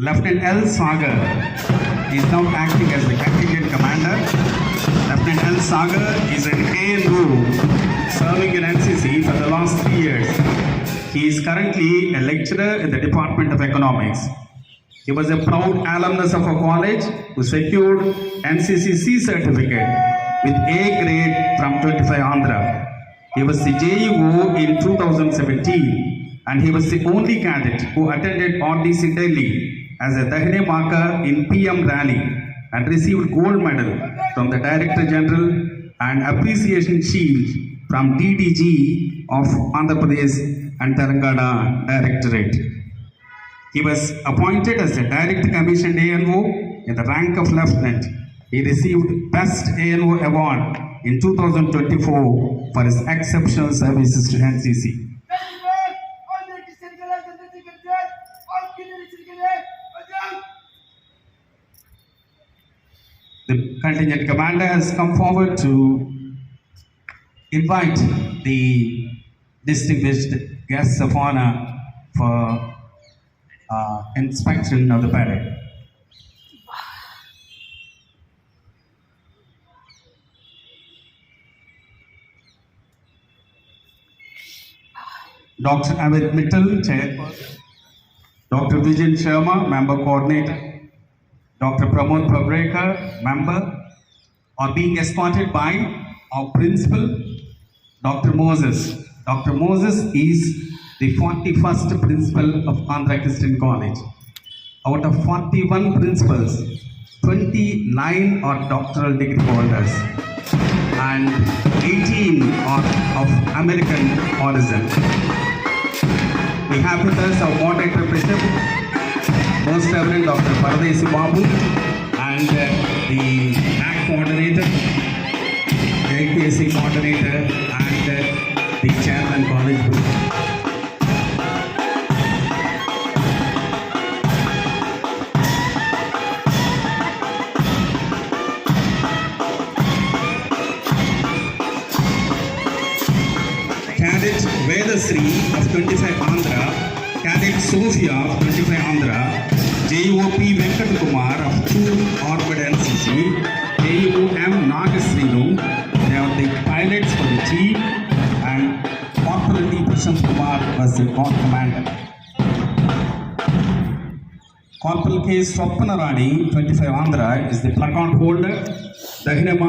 Lieutenant L. Sagar is now acting as the contingent commander. Lieutenant L. Sagar is an ANO serving in NCC for the last 3 years. He is currently a lecturer in the Department of Economics. He was a proud alumnus of our college who secured NCC C certificate with A grade from 25 Andhra. He was the JEO in 2017 and he was the only cadet who attended RDC Delhi as a Dahine marker in PM rally and received gold medal from the Director General and appreciation shield from DDG of Andhra Pradesh and Telangana Directorate. He was appointed as a Direct Commissioned ANO in the rank of Lieutenant. He received Best ANO Award in 2024 for his exceptional services to NCC. The contingent commander has come forward to invite the distinguished guests of honor for inspection of the parade. Dr. Amit Mittal, Chairperson. Dr. Vijay Sharma, Member Coordinator. Dr. Pramod Pabrekar, Member, are being escorted by our Principal, Dr. Moses. Dr. Moses is the 41st Principal of Andhra Christian College. Out of 41 principals, 29 are doctoral degree holders and 18 are of American origin. We have with us our moderator Bishop, Most Reverend Dr. Paradesi Babu, and the ACT moderator, the APSC moderator, and the chairman college group. Cadet Vedasri of 25 Andhra, Cadet Sophia of 25 Andhra, JOP Venkat Kumar of 2 Orbit NCC, JUM Nagasrinu, they are the pilots for the team, and Corporal D. Prashant Kumar was the corps commander. Corporal K. Swapnarani, 25 Andhra, is the placard holder. Dahine